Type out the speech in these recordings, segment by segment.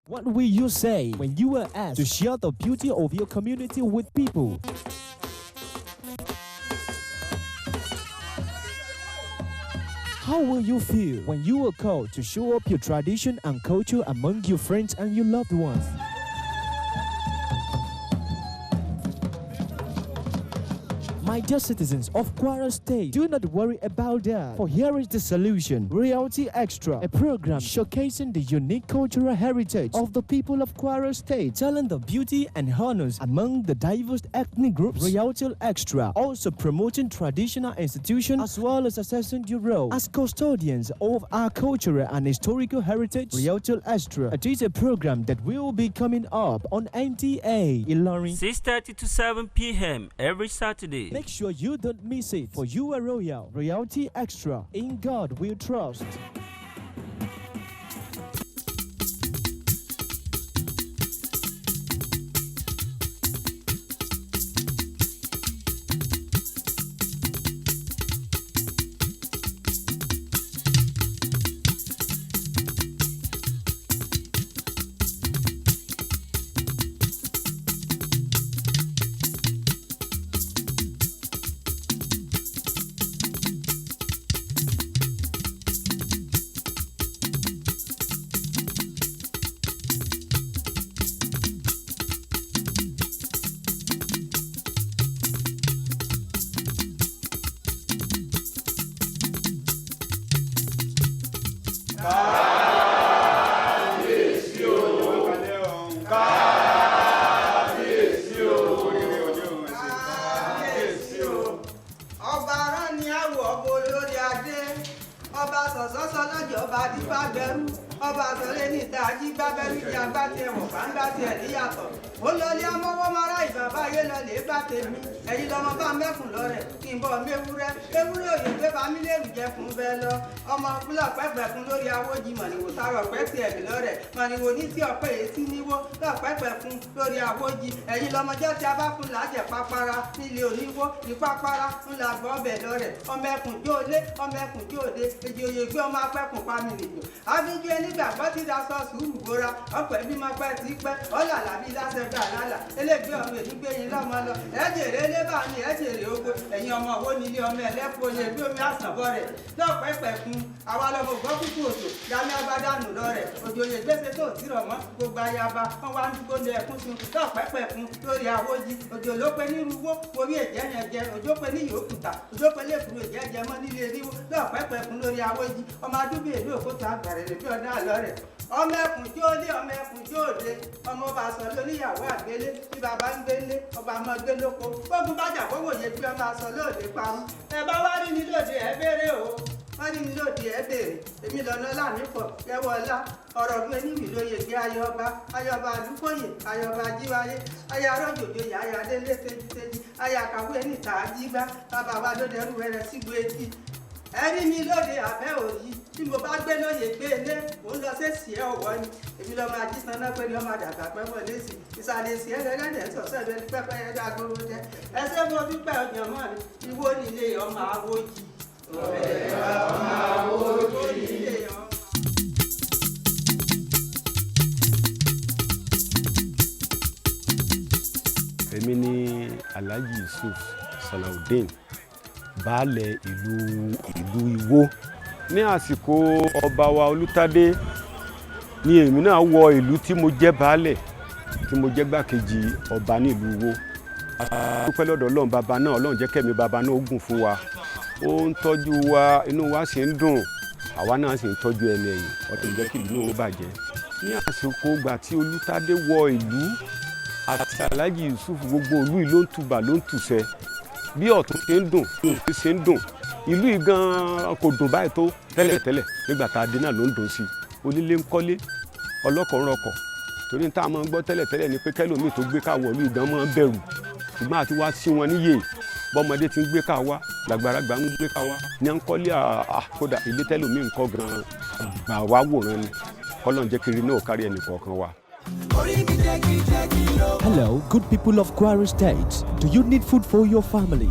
What will you say when you are asked to share the beauty of your community with people? How will you feel when you are called to show up your tradition and culture among your friends and your loved ones? My dear citizens of Kwara State, do not worry about that, for here is the solution. Reality Extra, a program showcasing the unique cultural heritage of the people of Kwara State, telling the beauty and honors among the diverse ethnic groups. Reality Extra, also promoting traditional institutions as well as assessing your role as custodians of our cultural and historical heritage. Reality Extra, it is a program that will be coming up on NTA Ilorin, 6:30 to 7 p.m. every Saturday. Make sure you don't miss it, for you are royal. Reality Extra. In God we trust. Mànìwò ní tí ọ̀pẹ yìí sí níwó lọ́pẹ́pẹ́ fún lórí àwòjì ẹ̀yin lọ́mọjọ́ tí a bá fún lájẹ̀ pápára nílé oníwó ní pápára ńlá gbọ́ ọbẹ̀ lọ́rẹ̀ ọmọ ẹkùn jóòlé ọmọ ẹkùn jóòde èjì òye gbé ọmọ apẹ́kùn pami nìjọ àfijọ́ onígbàgbọ́ ti da sọ sùúrù bóra ọ̀pẹ̀ bí mo pẹ́ ti pẹ́ ọ̀là làbí lásẹ̀gbà lálà elégbé ọmọ èyí gbé yín lọ́mọ lọ ẹ̀jẹ̀rẹ̀ lébà ní ẹ̀jẹ̀rẹ̀ ogo ẹ̀yin ọmọ owó nílé ọmọ ẹlẹ́fọ́ yẹn bí omi àsànbọ̀ rẹ̀ lọ́pẹ́pẹ́ fún àwa lọmọ ògbọ́ kúkú òjò yàmi agbádànù lọ́rẹ̀ òjò yẹ gbèsè tó tìrọ̀ mọ́ gbogbo ayaba wọn wá ń dúró lé ẹkún sun lọ́pẹ́pẹ́ fún lórí àwòjì òjò ló pe ní irúwó orí ẹ̀jẹ̀ yẹn jẹ òjò pe ní yòókùtà òjò pe lẹ́kùnrin ẹ̀jẹ̀ jẹ mọ́ nílé ríwó lọ́pẹ́pẹ́ fún lórí àwòjì ọmọ adúbí èlú òkúta àgbàrẹ̀ lè fi ọ̀dà lọ́rẹ̀ ọmọ ẹkùn jóòlé ọmọ ẹkùn jóòde ọmọ ọba sọ lóníyàwó àgbélé tí bàbá ń gbélé ọba ọmọ gbé lóko gbógun bájà gbówó yẹ bí ọmọ sọ lóde parun ẹ bá wá rí ní lóde ẹ béèrè o wọ́n ní mi lóde ẹ béèrè èmi lọ́nà láàmìpọ̀ yẹ́wọ́ ọlá ọ̀rọ̀ gbé níbi lóye gbé ayọba àlùkòyè ayọba jíwáyé aya rọ́jòjò yà aya délé tẹ́jítẹ́jí aya kàwé níta àjígbá bàbá wa ló dẹrù rẹ̀ sígbó etí ẹ̀rí mi lóde àbẹ́ òyì tí mo bá gbé lóye gbé ilé mò ń lọ sí èsì ẹ̀ ọ̀wọ́ ni èmi lọ́ máa jí saná pé ní ọmọ àdàgbà pẹ́pọ̀ lẹ́sì ìsàlẹ̀ èsì ẹ̀ lẹ́lẹ́dẹ̀ sọ̀sẹ̀ bẹ́ẹ̀ ní pẹ́pẹ́ yẹn dágbóró jẹ́ ẹsẹ̀ mo dúpẹ́ ọ̀yàn mọ́ mi ìwọ nílé ọmọ àwòjì ọmọ àwòjì nílé ọmọ. èmi ni Alhaji Yusuf Salaudeen baálẹ̀ ìlú Ìwó ní àsìkò ọba wa Olútádé ni èmi náà wọ ìlú tí mo jẹ́ baálẹ̀ tí mo jẹ́ gbàkejì ọba ní ìlú Ìwó. a dúpẹ́ lọ́dọ̀ Ọlọ́run bàbá náà Ọlọ́run jẹ́ kẹ́mi bàbá náà ó gùn fún wa ó ń tọ́jú wa inú wa sì ń dùn àwa náà sì ń tọ́jú ẹni ẹ̀yìn ọ̀tún jẹ́ kí ìlú náà ó bàjẹ́. ní àsìkò ìgbà tí Olútádé wọ ìlú àti Alhaji Yusuf gbogbo ìlú yìí ló ń tùbà ló ń tùṣẹ́ bí ọ̀tún ṣe ń dùn bí ṣe ń dùn ìlú yìí gan-an kò dùn báyìí tó tẹ́lẹ̀tẹ́lẹ̀ nígbà tá a dé náà ló ń dùn sí i onílé ń kọ́lé ọlọ́kọ̀ ń rọkọ̀ torí tá a máa ń gbọ́ tẹ́lẹ̀tẹ́lẹ̀ ni pé kẹ́lòmíì tó gbé káwọ́ ìlú ìgbọ́n máa ń bẹ̀rù ṣùgbọ́n àti wá sí wọn níyè bọ́mọdé ti ń gbé káwá làgbàlagbà ń gbé káwá ní à ń kọ́lé àkódà ilé tẹ́lòmíì ń kọ́ gan-an gbà wá wòran ni kọ́lọ́n jẹ́ kiri náà kárí ẹnì kọ̀ọ̀kan wa. Hello, good people of Kwara State. Do you need food for your family?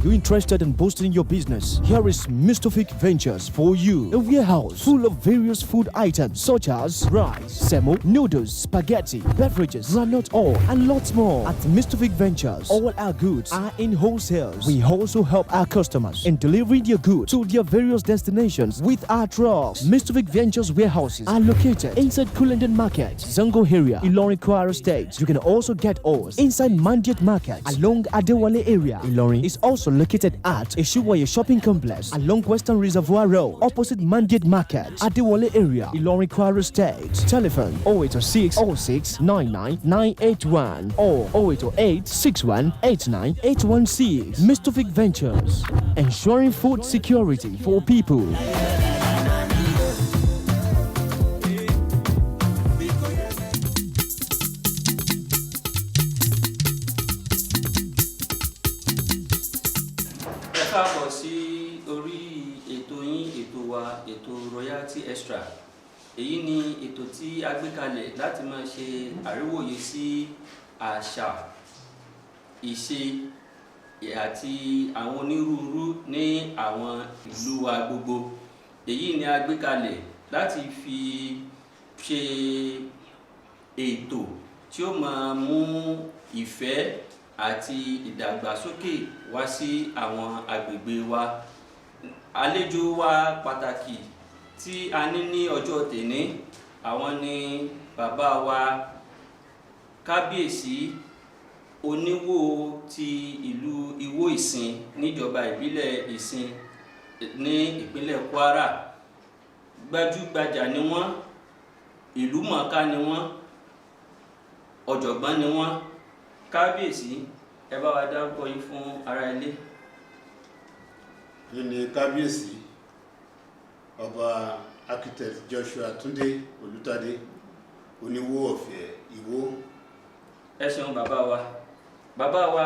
you interested in boosting your business? Here is Mistophic Ventures for you. A warehouse full of various food items such as rice, semo, noodles, spaghetti, beverages, granite oil, and lots more. At Mistophic Ventures, all our goods are in wholesales. We also help our customers in delivering their goods to their various destinations with our trucks. Mistophic Ventures warehouses are located inside Kulenden Market, Zango area, Ilorin, Kwara State. You can also get us inside Mandiat Market along Adewale area. Ilorin is also located at Eshuwaye Shopping Complex along Western Reservoir Road, opposite Mandiat Market, Adewale area, Ilorin, Kwara State. Telephone 0806 06 99 981 or 0808 61 89 816. Mistophic Ventures, ensuring food security for people. Káàbọ̀ sí orí ètò yín, ètò wa, ètò Royalty Extra. Èyí ni ètò tí a gbé kalẹ̀ láti máa ṣe àríwòye sí àṣà, ìṣe àti àwọn onírúurú ní àwọn ìlú wa gbogbo. Èyí ni a gbé kalẹ̀ láti fi ṣe ètò tí ó máa mú ìfẹ́ àti ìdàgbàsókè wá sí àwọn agbègbè wa. Àlejò wa pàtàkì tí a ní ọjọ́ tèní, àwọn ni bàbá wa Kábíyèsí Oníwó ti ìlú Ìwó Ìsìn níjọba ìbílẹ̀ Ìsìn ní ìpínlẹ̀ Kwara. Gbajúgbajà ni wọ́n, ìlú mọ̀ọ́ká ni wọ́n, ọ̀jọ̀gbọ́n ni wọ́n. Kábíyèsí, ẹ bá wa dárúkọ yín fún ará ilé. Yìí ni Kábíyèsí Ọba Architect Joshua Túndé Olútádé Oníwó Ọ̀fẹ́ Ìwó. Ẹ ṣeun bàbá wa. Bàbá wa,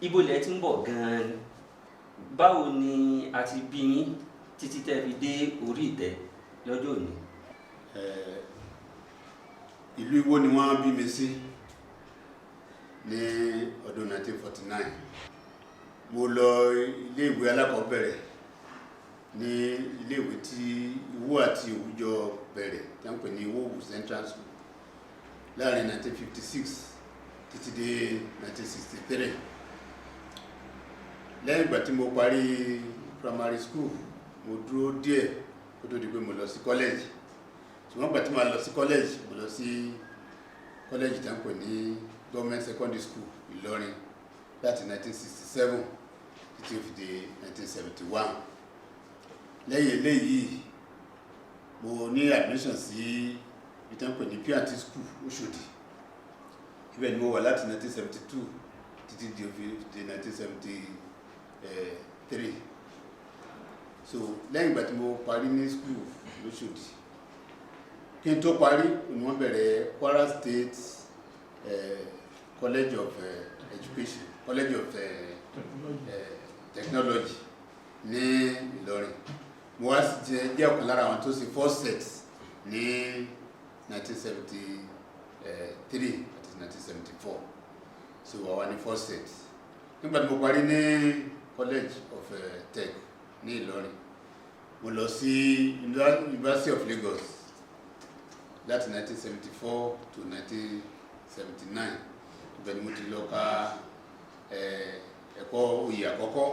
ibo lẹ ti ń bọ̀ gan-an ni? Báwo ni a ti bí yín títí tẹ́ fi dé orí ìtẹ́ lọ́jọ́ òní? Ìlú Ìwó ni wọ́n bí mi sí ní ọdún 1949. Mo lọ ilé-ìwé alákọ̀ọ́bẹ̀rẹ̀ ní ilé-ìwé tí Ìwó àti Òwújọ bẹ̀rẹ̀ tí wọ́n pè ní Ìwó Central School láàrin 1956 títí dé 1963. Lẹ́yìn ìgbà tí mo parí primary school, mo dúró díẹ̀ kó tó di pé mo lọ sí college. Ṣùgbọ́n ìgbà tí mo lọ sí college, mo lọ sí college tí wọ́n pè ní Government Secondary School Ìlọrin láti 1967 títí ó fi dé 1971. Lẹ́yìn eléyìí, mo ní admission sí ibi tí wọ́n pè ní P&T School Òṣòdì. Ibẹ̀ ni mo wà láti 1972 títí di 1973. So lẹ́yìn ìgbà tí mo parí ní school l'Òṣòdì, kí n tó parí ni wọ́n bẹ̀rẹ̀ Kwara State College of Education, College of Technology ní Ìlọrin. Mo wá jẹ́ ọ̀kan lára àwọn tó ṣe first set ní 1973 àti 1974. So àwa ní first set. Nígbà tí mo parí ní College of Tech ní Ìlọrin, mo lọ sí University of Lagos láti 1974 to 1979. Ibẹ̀ ni mo ti lọ ka ẹ̀kọ́ oyè àkọ́kọ́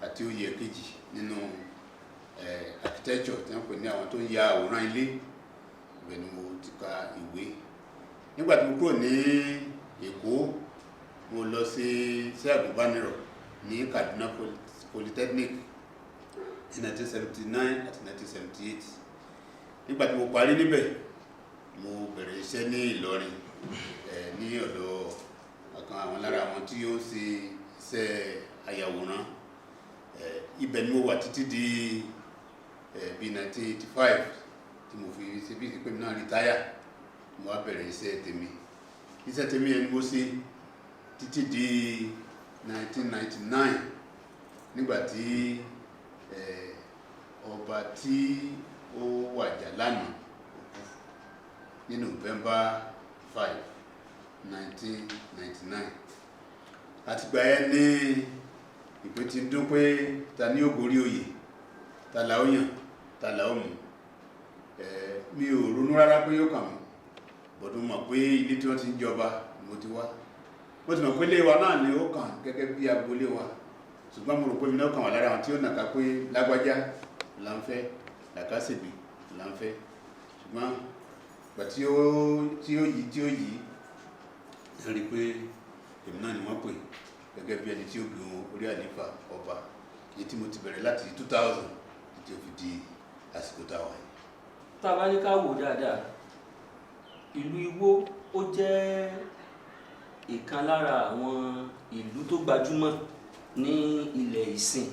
àti oyè kejì nínú architecture tí wọ́n pè ní àwọn tó ń ya àwòrán ilé. Ibẹ̀ ni mo ti ka ìwé. Nígbà tí mo kúrò ní Èkó, mo lọ sí àgùnbánirọ̀ ní Kaduna Polytechnic ní 1979 àti 1978. Nígbà tí mo parí níbẹ̀, mo bẹ̀rẹ̀ iṣẹ́ ní Ìlọrin ní ọ̀dọ̀ ọ̀kan àwọn lára àwọn tí ó ṣe iṣẹ́ ayàwòrán. Ibẹ̀ ni mo wà títí di bí 1985 tí mo fi ṣe bí pé mi náà retire. Mo wá bẹ̀rẹ̀ iṣẹ́ tèmi. Iṣẹ́ tèmi ẹni mo ṣe títí di 1999 nígbàtí ọba tí ó wàjà lánàá ní November 5, 1999. Àtìgbà yẹn ní ìpè ti ń dún pé ta ní ó gorí oyè, ta la ó yàn, ta la ó mú. Mi ò ronú rárá pé yóò kàn mí, bọ̀dún mọ̀ pé ilé tí wọ́n ti ń jọba ni mo ti wá. Mo ti mọ̀ pé ilé wa náà ni ó kàn gẹ́gẹ́ bí agboolé wa, ṣùgbọ́n mo rò pé mi náà kàn wà lára àwọn tí ó nàka pé lágbájá là ń fẹ́, làkàṣègbè là ń fẹ́. Ṣùgbọ́n ìgbà tí ó yí rí pé èmi náà ni wọ́n pè gẹ́gẹ́ bí ẹni tí ó gun orí àlééfà ọba, èyí tí mo ti bẹ̀rẹ̀ láti 2000 tí ó fi di àsìkò táwa yìí. Tá a bá ní ká wò dáadáa, ìlú Ìwó ó jẹ́ ìkan lára àwọn ìlú tó gbajúmọ̀ ní ilẹ̀ ìsìn.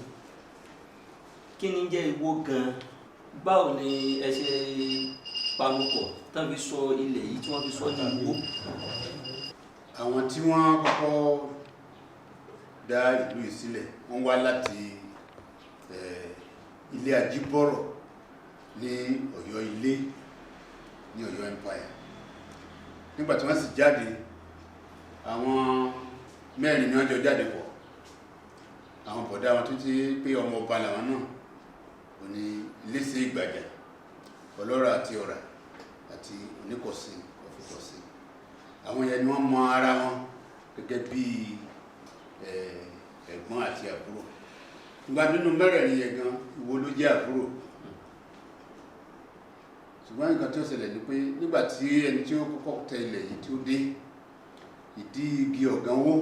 Kí ni jẹ́ Ìwó gan-an? Báwo ni ẹ ṣe panupọ̀ tán fi sọ ilẹ̀ yìí tí wọ́n fi sọ ní Ìwó? Àwọn tí wọ́n kọ́kọ́ dá ìlú yìí sílẹ̀ wọ́n wá láti ilé Ajíbọ́rọ̀ ní Ọ̀yọ́ ilé ní Ọ̀yọ́ Empire. Nígbà tí wọ́n sì jáde, àwọn mẹ́rin ni wọ́n jọ jáde pọ̀. Àwọn bọ̀dá wọn tó ti pé ọmọ ọba làwọn náà, ó ní Iléṣé Ìgbàjà, Ọlọ́rọ̀ àti Ọ̀rà àti Oníkọ̀sìn Ọ̀fìkọ̀sìn. Àwọn yẹn ni wọ́n mọ ara wọn gẹ́gẹ́ bí ẹ̀gbọ́n àti àbúrò. Nígbà nínú mẹ́rẹ̀ẹ̀rin yẹn gan, Ìwó ló jẹ́ àbúrò. Ṣùgbọ́n nǹkan tí ó ṣẹlẹ̀ ni pé nígbà tí ẹni tí ó kọ́kọ́ tẹ ilẹ̀ yìí tí ó dé, ìdí igi Ọ̀gánwó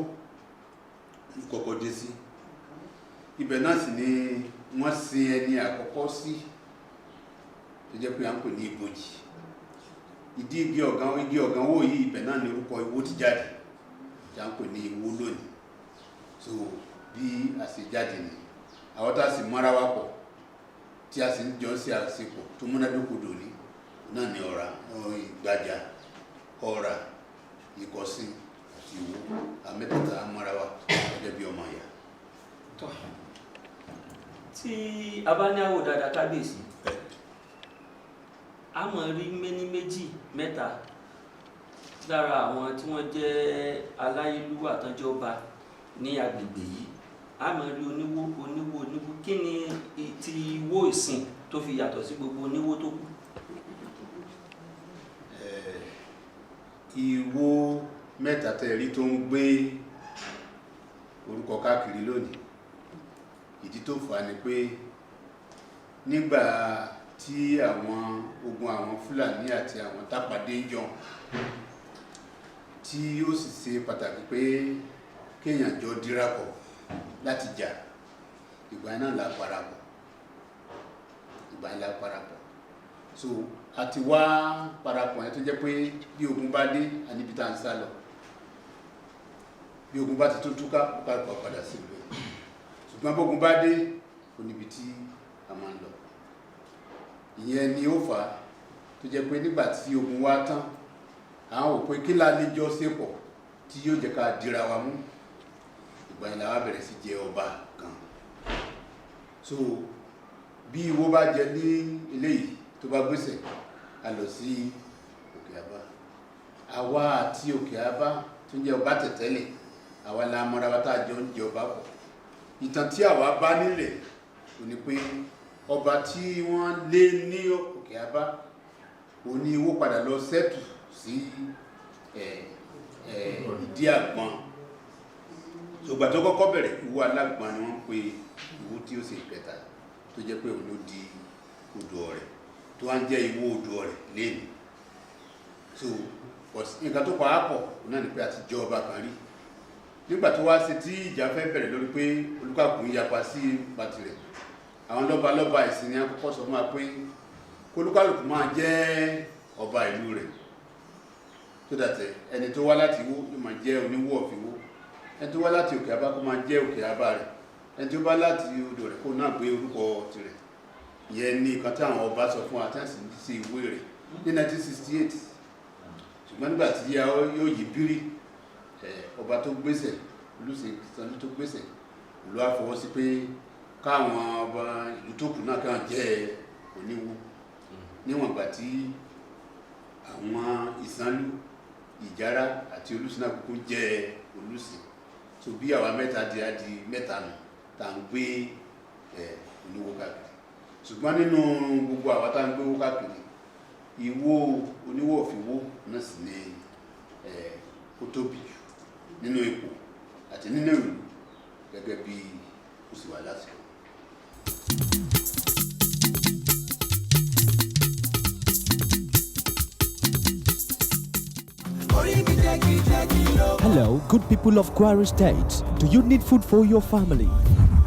ló kọ́kọ́ dé sí. Ibẹ̀ náà sì ni wọ́n sin ẹni àkọ́kọ́ sí, tó jẹ́ pé à ń pè ní ibojì. Ìdí igi Ọ̀gánwó yìí, ibẹ̀ náà ni orúkọ Ìwó ti jáde, tí à ń pè ní Ìwó lónìí. So bí a ṣe jáde ni àwọn tá a sì mọ́ra wa pọ̀, tí a sì ń jọ sí àṣepọ̀ tó múnádóko dòní náà ni Ọ̀rà, Ìgbàjà, Ọ̀rà, Ìkọ̀sìn àti Ìwó. Àmẹ́tẹ̀ẹ̀ta mọ́ra wa gẹ́gẹ́ bí ọmọ ìyá. Tí a bá ní àwò dáadáa kábíyèsí, a mọ̀ rí méní méjì mẹ́ta lára àwọn tí wọ́n jẹ́ aláyélúwà àtọ́jọba ní agbègbè yìí. A mọ̀ rí oníwó. Kí ni ti Ìwó ìsìn tó fi yàtọ̀ sí gbogbo oníwó tó kù? Ìwó mẹ́ta tẹ́rí tó ń gbé orúkọ káàkiri lónìí, ìdí tó fà á ni pé nígbà tí àwọn ogun àwọn Fúlàní àti àwọn Tápàdé jọ, tí ó sì ṣe pàtàkì pé kéèyàn jọ dírapọ̀ láti jà, ìgbà náà la parapọ̀. So a ti wá parapọ̀ yẹn tó jẹ́ pé bí ogun bá dé, a níbi tá à ń sá lọ. Bí ogun bá ti tó túká, ó kálukú padà sí ìlú ẹ̀. Ṣùgbọ́n bógun bá dé, ó níbi tí a máa ń lọ. Ìyẹn ni ó fà á tó jẹ́ pé nígbà tí ogun wá tán, àwọn ò pé kí la lè jọ ṣe pọ̀ tí yóò jẹ́ ká dira wa mú. Ìgbà yẹn la wá bẹ̀rẹ̀ sí jẹ ọba kan. So bí Ìwó bá jẹ ní eléyìí tó bá gbèsè, a lọ sí Òkè Àbá. Àwa àti Òkè Àbá tó jẹ́ ọba tẹ̀tẹ́lẹ̀, àwa la mọ́ra wa tá a jọ ń jẹ ọba pọ̀. Ìtàn tí àwa bá nílẹ̀ kò ní pé ọba tí wọ́n lé ní Òkè Àbá, ó ní Ìwó padà lọ sẹ́tù sí ìdí àgbọn. Ṣùgbọ́n tó kọ́kọ́ bẹ̀rẹ̀, Ìwó Alágbọn ni wọ́n pe Ìwó tí ó ṣe ìkẹta, tó jẹ́ pé òun ló di Odò Ọ̀rẹ̀, tó wá ń jẹ́ Ìwó Odò Ọ̀rẹ̀ lẹ́nu. So nǹkan tó pa á pọ̀ náà ni pé a ti jẹ ọba kan rí. Nígbà tó wá sí tí ìjà fẹ́ bẹ̀rẹ̀ lórí pé olúkàkùn yapa sí pàtì rẹ̀, àwọn lọ́balọ́ba ìsìn ni àkọ́kọ́ sọ fún wa pé kólúkàlùkù máa jẹ́ ọba ìlú rẹ̀, tó dàtẹ̀ ẹni tó wá láti Ìwó yóò máa jẹ́ Oníwó of Ìwó, ẹni tó wá láti Òkè Àbá kó máa jẹ́ Òkè Àbá rẹ̀, ẹni tó bá láti Odò Ọ̀rẹ̀ kó náà gbé orúkọ tirẹ̀. Ìyẹn ni nǹkan tí àwọn ọba sọ fún wa tí wọ́n sì ń ṣe ìwé rẹ̀ ní 1968. Ṣùgbọ́n nígbà tí yóò yí bírí, ọba tó gbéṣẹ̀, Olúṣèyí Sanni tó gbéṣẹ̀, ló wá fọwọ́ sí pé káwọn ọba ìlú tó kù náà kàn jẹ́ Oníwó. Níwọ̀n ìgbà tí àwọn Ìsánlú, Ìjárá àti Olúṣìn náà kúkú jẹ́ Olúṣìn. So bí àwa mẹ́ta di mẹ́ta nù, tá ń gbé oníwó káàkiri ṣùgbọ́n nínú gbogbo àwa tá ń gbé owó káàkiri ìwó oníwó òfìwó náà sì ní ó tóbi jù nínú ipò àti nínú ìlú gẹ́gẹ́ bí ó sì wà lásìkò. Hello, good people of Kwara State. Do you need food for your family?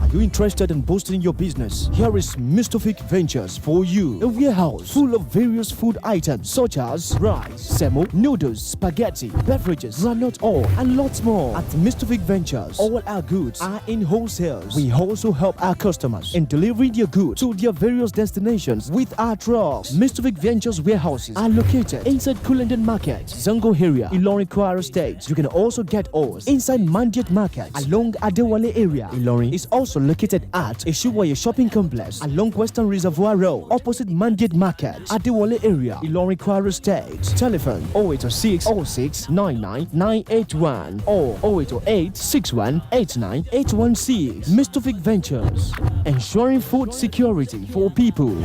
Are you interested in boosting your business? Here is Mistofik Ventures for you. A warehouse full of various food items such as rice, semo, noodles, spaghetti, beverages, granite oil, and lots more. At Mistofik Ventures, all our goods are in wholesales. We also help our customers in delivering their goods to their various destinations with our trucks. Mistofik Ventures warehouses are located inside Kulenden Market, Zango area, Ilorin, Kwara State. You can also get ours inside Mandiat Market along Adewale area. Ilorin is also located at Eshuwaye Shopping Complex along Western Reservoir Road, opposite Mandiat Market, Adewale area, Ilorin, Kwara State. Telephone 0806 06 99 981 or 0808 61 89 816. Mistofik Ventures, ensuring food security for people.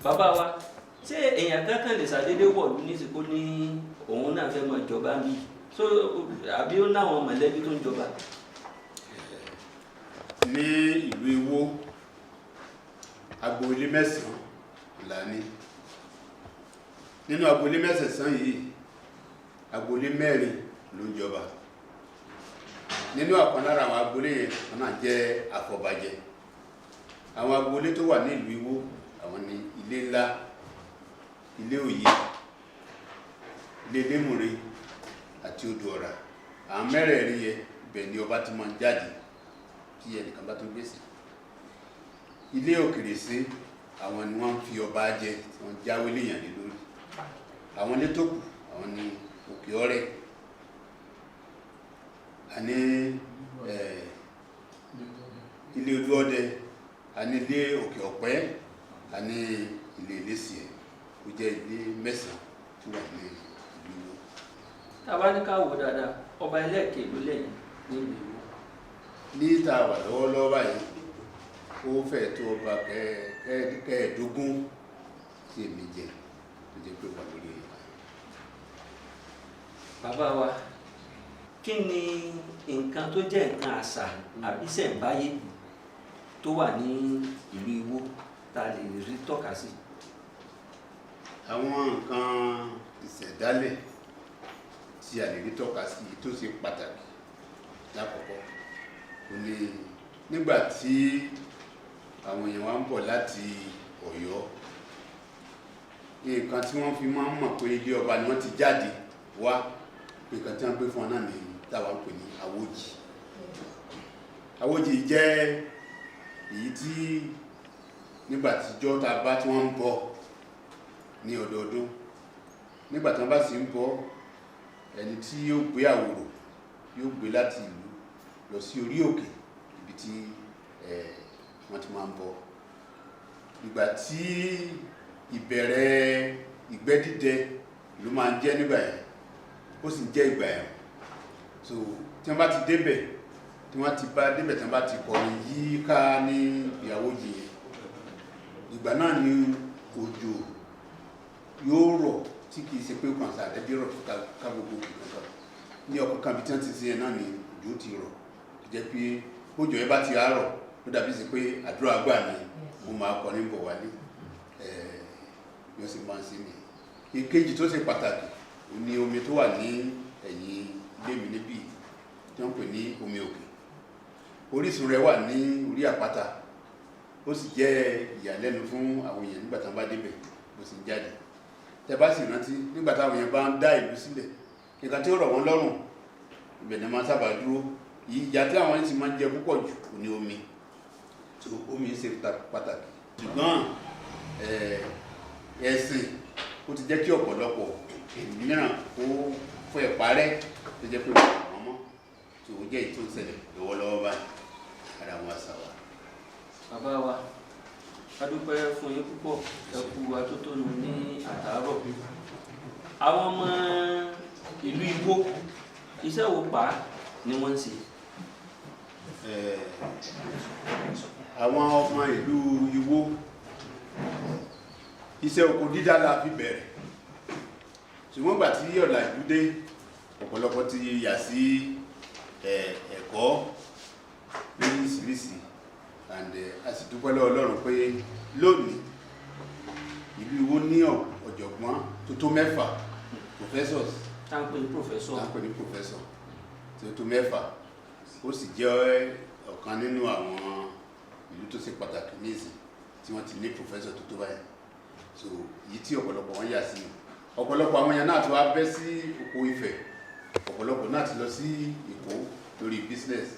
Bàbá wa, ṣé èèyàn kankan lè ṣàdédé wọ̀lú nísìkò ní òun náà fẹ́ mọ ìjọba mi so àbí ó náwọn mọ̀lẹ́bí tó ń jọba? Ní ìlú Ìwó agboolé 9 la ní. Nínú agboolé 9 yìí agboolé 4 ló ń jọba. Nínú ọ̀kan lára àwọn agboolé yẹn wọ́n náà jẹ́ Àfọ̀bàjẹ́. Àwọn agboolé tó wà ní ìlú Ìwó àwọn ni ilé ńlá, ilé òye, ilé lémùrè àti odò ọ̀rà. Àwọn mẹ́rẹ̀ẹ̀rin yẹn ibẹ̀ ni ọba ti máa ń jáde tí ẹnìkan bá tún gbèsè. Ilé òkèrè sí àwọn ni wọ́n fi ọba jẹ tí wọ́n jáwé léèyàn lé lórí. Àwọn ilé tó kù àwọn ni Òkè Ọ̀rẹ́, àní ilé Odò Ọdẹ, àní ilé Òkè Ọ̀pẹ́, àní ilé Ìlésì ẹ̀ ó jẹ́ ilé 9 tó wà ní ìlú Ìwó. Tàbá ní ká wò dáadáa, ọba ẹlẹ́ẹ̀kẹ́ ló lẹ́yìn ní ìlú Ìwó. Ní ìta wà lọ́wọ́lọ́wọ́ báyìí ó fẹ́ tó ọba kẹ́ẹ̀ẹ́dógún tí èmi jẹ tó jẹ́ pé wà lórí ẹ̀. Bàbá wa, kí ni nǹkan tó jẹ́ nǹkan àṣà àbí ṣẹ̀ǹbáyé tó wà ní ìlú Ìwó tá a lè rí tọ́ka sí? Àwọn nǹkan ìṣẹ̀dálẹ̀ tí a lè rí tọ́ka sí tó ṣe pàtàkì lákọ̀ọ́kọ́ ó ní nígbà tí àwọn èèyàn wá ń bọ̀ láti Ọ̀yọ́, nǹkan tí wọ́n fi máa ń mọ̀ pé ilé ọba ni wọ́n ti jáde wá, nǹkan tí wọ́n gbé fún ọ náà ní táwa ń pè ní àwòjì. Àwòjì jẹ́ èyí tí nígbàtí jọ́ta bá tí wọ́n ń bọ̀ ní ọdọọdún, nígbàtí wọ́n bá sì ń bọ̀ ẹni tí yóò gbé àwòrò yóò gbé láti ìlú lọ sí orí òkè ibi tí wọ́n ti máa ń bọ̀. Ìgbà tí ìbẹ̀rẹ̀ ìgbẹ́ dídẹ ló máa ń jẹ́ nígbà yẹn, ó sì jẹ́ ìgbà ẹ̀rùn. So tí wọ́n bá ti débẹ̀, tí wọ́n ti bá débẹ̀ tí wọ́n bá ti kọrin yíká ní ìyàwó yìí, ìgbà náà ni òjò yóò rọ̀ tí kìí ṣe pé kàn sáà dẹ́bí rọ̀ ká gbogbo ìgbà ní ọkọ̀ kan bí tí wọ́n ti ṣe náà ni òjò ti rọ̀, jẹ́ pé òjò yẹn bá ti rọ̀ ó dàbí sí pé àdúrà gbà ní mo máa kọ ní bọ̀ wálé ni ó sì máa ń sí mi. Ìkejì tó ṣe pàtàkì ni omi tó wà ní ẹ̀yìn ilé mi níbí tí wọ́n pè ní omi òkè. Orísun rẹ̀ wà ní orí àpáta, ó sì jẹ́ ìyàlẹ́nu fún àwọn èèyàn nígbà tí wọ́n bá débẹ̀ bó sì ń jáde. Tẹ́ bá sì rántí nígbà táwọn èèyàn bá ń dá ìlú sílẹ̀, nǹkan tí ó rọ̀ wọ́n lọ́rùn ibẹ̀ ni máa sábà dúró. Ìyà tí àwọn yìí sì máa ń jẹ púpọ̀ jù kò ní omi, tó omi ṣe pàtàkì. Ṣùgbọ́n ẹ̀sìn ó ti jẹ́ kí ọ̀pọ̀lọpọ̀ mìíràn kó fẹ́ parẹ́ tó jẹ́ pé wọ́n mọ́ tó jẹ́ ìtò ṣẹlẹ̀ lọ́wọ́lọ́wọ́ báyìí ara wọn àṣà wa. Bàbá wa, adúpẹ́ fún yín púpọ̀ ẹ kú atótónu ní àtàárọ̀. Àwọn ọmọ ìlú Igbó iṣẹ́ wo pa ni wọ́n ń ṣe? Àwọn ọmọ ìlú Igbó iṣẹ́ oko dídá la fi bẹ̀rẹ̀, ṣùgbọ́n gbà tí ọ̀làjú dé ọ̀pọ̀lọpọ̀ ti yà sí ẹ̀kọ́ lóríṣiríṣi and a sì dúpẹ́ lọ́wọ́ Ọlọ́run pé lónìí ìlú Igbó ní ọ̀jọ̀gbọ́n tó tó 6 professors táǹpẹ̀ ní professor tó tó 6 ó sì jẹ́ ọ̀kan nínú àwọn ìlú tó ṣe pàtàkì ní ìsìn tí wọ́n ti ní professor tó tó báyìí. So yìí tí ọ̀pọ̀lọpọ̀ wọn yà sí ọ̀pọ̀lọpọ̀ àwọn èèyàn náà tó wá bẹ́ sí oko Ifẹ̀, ọ̀pọ̀lọpọ̀ náà ti lọ sí Èkó lórí business,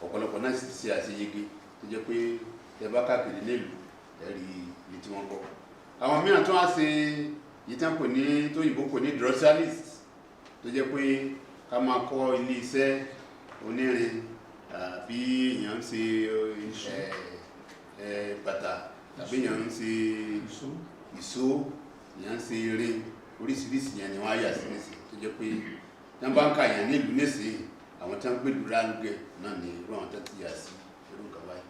ọ̀pọ̀lọpọ̀ náà sì ti ṣe àṣeyege tó jẹ́ pé ẹ bá káàkiri nílùú ẹ̀rí ibi tí wọ́n kọ́. Àwọn mìíràn tó wá ṣe yìí tí wọ́n pè ní tó yìnbó pè ní drossalist tó jẹ́ pé ká máa kọ́ ilé iṣẹ́ onírin bí èèyàn ń ṣe bàtà tàbí èèyàn ń ṣe ìṣó, èèyàn ń ṣe eré oríṣiríṣi yẹn ni wọ́n á yà sí nísìn tó jẹ́ pé tí wọ́n bá ń ka èèyàn nílùú nísìn àwọn tí wọ́n gbé lura lúgẹ náà ní irú àwọn tó ti yà sí irú nǹkan báyìí.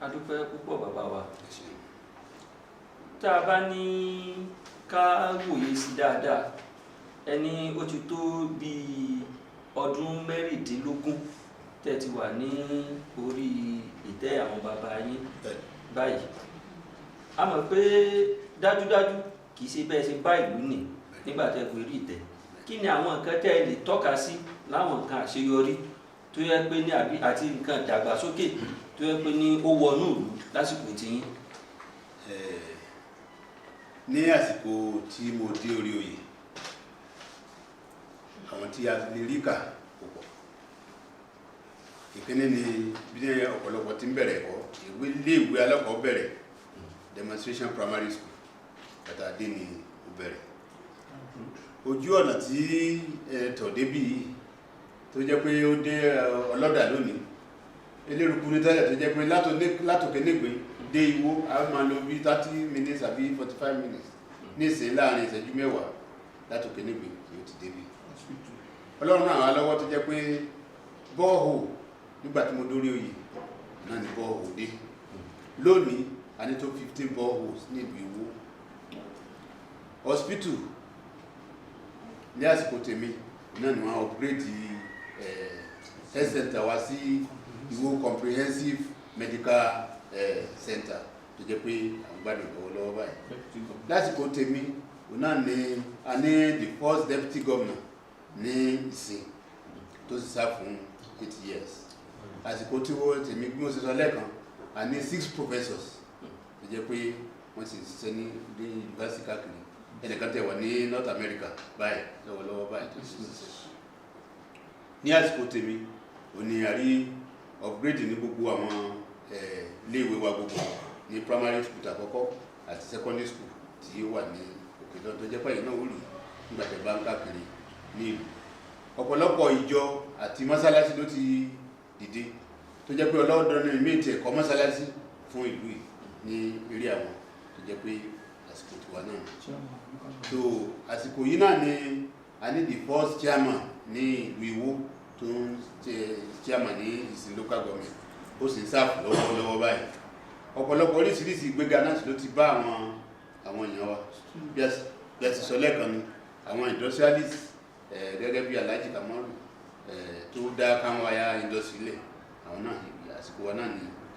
adúpẹ́ púpọ̀ bàbá wa. Tá a bá ní ká wòye sí dáadáa, ẹni ó ti tó bíi ọdún 16 tẹ́ ti wà ní orí ìtẹ́ àwọn bàbá yín báyìí. A mọ̀ pé dájúdájú kìí ṣe bẹ́ẹ̀ ṣe bá ìlú nì nígbà tẹ́ fi rí ìtẹ́. Kí ni àwọn nǹkan tẹ́ lè tọ́ka sí láwọn nǹkan àṣeyọrí tó yẹ pé ní àti nǹkan ìdàgbàsókè tó yẹ pé ní ó wọnú ìlú lásìkò tiyín? Ní àsìkò tí mo dé orí oyè, àwọn tí a lè rí kà púpọ̀. Ìkíní ni bí ní ọ̀pọ̀lọpọ̀ tí ń bẹ̀rẹ̀ ẹ̀kọ́, ilé-ìwé alákọ̀ọ́bẹ̀rẹ̀ demonstration primary school Tàtàdé ni ó bẹ̀rẹ̀. Ojú ọ̀nà tí tọ̀ débí tó jẹ́ pé ó dé Ọlọ́dà lónìí, eléruku ní tẹ́lẹ̀ tó jẹ́ pé látòkè nígbè dé Iwó a máa lò bí 30 minutes àbí 45 minutes ní ìsìn láàrin ìṣẹ́jú 10 látòkè nígbè tí ó ti débí. Ọlọ́run náà wá lọ́wọ́ tó jẹ́ pé bọ́ọ̀hù nígbà tí mo dórí oyè náà ni bọ́ọ̀hù dé. Lónìí a ní tó 15 boreholes ní ìlú Iwó. Hospital ní àsìkò tèmi náà ni wọ́n upgrade health center wá sí Iwó comprehensive medical center tó jẹ́ pé àwọn gbádùn lọ́wọ́lọ́wọ́ báyìí. Lásìkò tèmi náà ni a ní the first deputy governor ní ìsìn tó sì sá fún 8 years. Àsìkò tí wọ́n tèmi bí mo ṣe sọ lẹ́ẹ̀kan, a ní 6 professors tó jẹ́ pé wọ́n sì ṣiṣẹ́ ní yunifásitì káàkiri. Ẹnìkan tẹ̀ wà ní North America báyìí lọ́wọ́lọ́wọ́ báyìí tó sì ṣiṣẹ́. Ní àsìkò tèmi ò ní a rí upgrade ní gbogbo àwọn iléèwé wa gbogbo ní primary school àkọ́kọ́ àti secondary school tí ó wà ní òkè lọ́dọ̀ tó jẹ́ pé ìnáwó rí nígbà tẹ̀ bá ń káàkiri ní ìlú. Ọ̀pọ̀lọpọ̀ ìjọ àti mọ́sálásí ló ti dìde tó jẹ́ pé ọlọ́dọ̀ ní méjì ẹ̀kọ́ mọ́sálásí fún ìlú ní eré àwọn tó jẹ́ pé àsìkò tiwa náà. So àsìkò yìí náà ni a ní the first chairman ní ìlú Iwó tó ń ṣe chairman ní ìsìn local government ó sì ń sáàfù lọ́wọ́lọ́wọ́ báyìí. Ọ̀pọ̀lọpọ̀ oríṣiríṣi ìgbéga náà ló ti bá àwọn èèyàn wa bí a ti sọ lẹ́ẹ̀kan ni àwọn industrialist gẹ́gẹ́ bí Alhaji Kamaru tó dá Kanwaya industry lẹ̀, àwọn náà àsìkò wa náà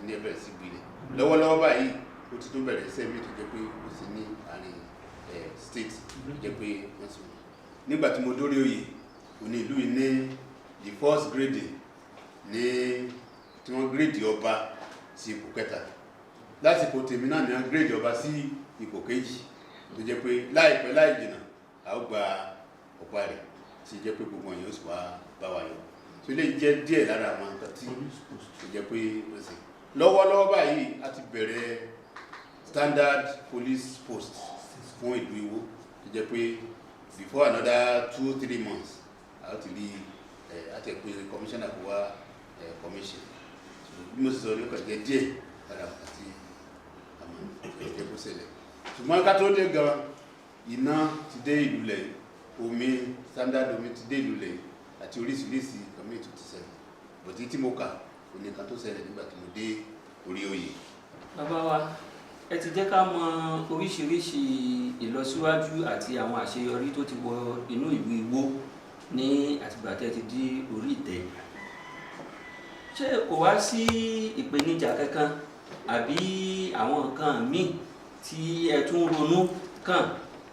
ní ẹbẹ̀rẹ̀ sí gbilẹ̀. Lọ́wọ́lọ́wọ́ báyìí ó ti tún bẹ̀rẹ̀ sẹ́mi tó jẹ́ pé ó sì ní àárín state tó jẹ́ pé wọ́n sì wọ́n. Nígbà tí mo dórí oyè òní ìlú yìí ní the first grading ní tí wọ́n grade ọba sí ipò 3. Lásìkò tèmi náà ni wọ́n grade ọba sí ipò 2 tó jẹ́ pé láìpẹ́ láì jìnnà a ó gba ọ̀pá rẹ̀ sí jẹ́ pé gbogbo èèyàn ó sì wá bá wa yọ. Tó lè jẹ́ díẹ̀ lára àwọn nǹkan tí ó jẹ́ pé wọ́n sì. Lọ́wọ́lọ́wọ́ báyìí a ti bẹ̀rẹ̀ standard police post fún ìlú Iwó tó jẹ́ pé before another 2-3 months a ti rí àti ẹ̀pẹ́ commissioner kó wá commission. Bí mo sì sọ ní ọkọ̀ jẹ́ díẹ̀ lára àti àmọ́ ẹ̀jẹ̀ kó ṣẹlẹ̀ ṣùgbọ́n ká tó dé gan iná ti dé ìlú lẹ̀ omi standard omi ti dé ìlú lẹ̀ àti oríṣiríṣi kàmí tó ti ṣẹlẹ̀ bọ̀tí tí mo kà òní kan tó ṣẹlẹ̀ nígbà tí mo dé orí oyè. Bàbá wa ẹ ti jẹ́ ká mọ oríṣiríṣi ìlọsíwájú àti àwọn àṣeyọrí tó ti wọ inú ìlú Ìwó ní àtìgbà tẹ́ ti di orí ìtẹ́. Ṣé kò wá sí ìpèníjà kankan àbí àwọn nǹkan míì tí ẹ tún ronú kàn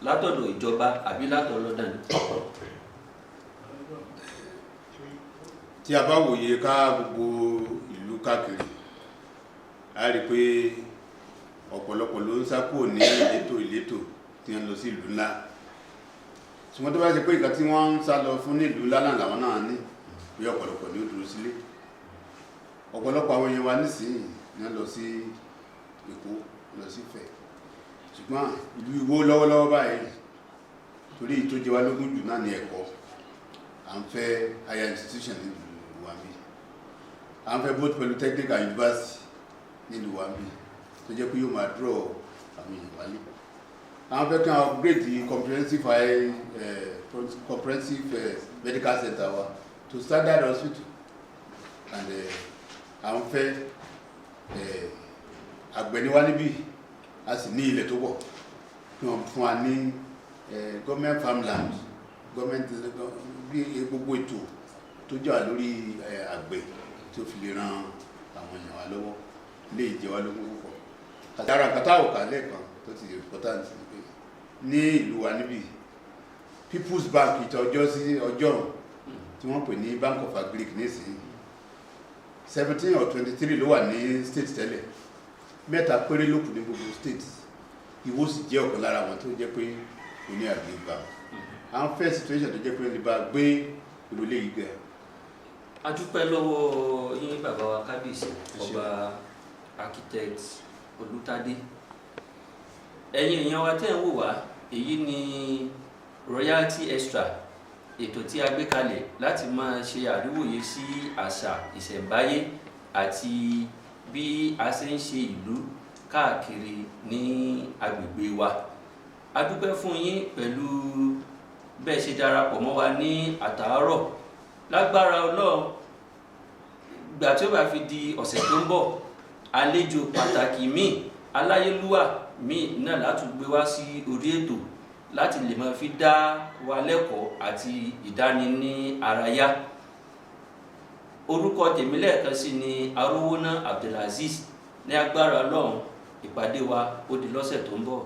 látọ̀dọ̀ ìjọba àbí látọ̀lọ́dàn? Tí a bá wòye ká gbogbo ìlú káàkiri a rí pé ọ̀pọ̀lọpọ̀ ló ń sá kúrò ní ìletò tí wọ́n lọ sí ìlú ńlá ṣùgbọ́n tó bá ṣe pé nǹkan tí wọ́n ń sá lọ fún ní ìlú ńlá náà làwọn náà ní bí ọ̀pọ̀lọpọ̀ ní ó dúró sílé ọ̀pọ̀lọpọ̀ àwọn èèyàn wa nísìnyí ní wọ́n lọ sí Èkó lọ sí Ifẹ̀ ṣùgbọ́n ìlú Ìwó lọ́wọ́lọ́wọ́ báyìí torí tó jẹ wá lógún jù náà ní ẹ̀kọ́ à ń fẹ́ higher institution ní ìlú wa bí à ń fẹ́ both polytechnic and university ní ìlú wa bí tó jẹ́ pé yóò máa draw àwọn èèyàn wálé àwọn fẹ́ kí wọ́n upgrade the comprehensive medical center wa to standard hospital and àwọn fẹ́ àgbẹ̀niwá níbí a sì ní ilẹ̀ tó pọ̀ kí wọ́n fún wa ní government farmland government bí gbogbo ètò tó jà lórí àgbẹ̀ tí ó fi lè ran àwọn èèyàn wa lọ́wọ́ lè jẹ́ wá lógún púpọ̀. Àtàrà kátà òkà lẹ́ẹ̀kan tó ti important ní ìlú wa níbí People's Bank ìtọ́jọ́ sí ọjọ́ tí wọ́n pè ní Bank of Agric nísìnyí 17 or 23 ló wà ní state tẹ́lẹ̀ 3 péré ló kù ní gbogbo state Ìwó sì jẹ́ ọ̀kan lára wọn tó jẹ́ pé kò ní àgbégbà àwọn fẹ́ situation tó jẹ́ pé ní bá gbé ìrọ̀lẹ́ yìí gẹ̀. A dúpẹ́ lọ́wọ́ yín bàbá wa kábíyèsí ọba architect Olútádé. Ẹ̀yin èèyàn wa tẹ́ ń wò wá èyí ni Royalty Extra, ètò tí a gbé kalẹ̀ láti máa ṣe àríwòye sí àṣà ìṣẹ̀ǹbáyé àti bí a ṣe ń ṣe ìlú káàkiri ní agbègbè wa. A dúpẹ́ fún yín pẹ̀lú bẹ́ẹ̀ ṣe darapọ̀ mọ́ wa ní àtàárọ̀. Lágbára Ọlọ́run gbà tí ó bá fi di ọ̀sẹ̀ tó ń bọ̀ àlejò pàtàkì míì aláyélúwà míì náà látún gbé wá sí orí ètò láti lè máa fi dá wa lẹ́kọ̀ọ́ àti ìdáni ní àráyá. Orúkọ tèmi lẹ́ẹ̀kan sí ni Arówóná Abdulazeez. Ní agbára Ọlọ́run ìpàdé wa ó di lọ́sẹ̀ tó ń bọ̀.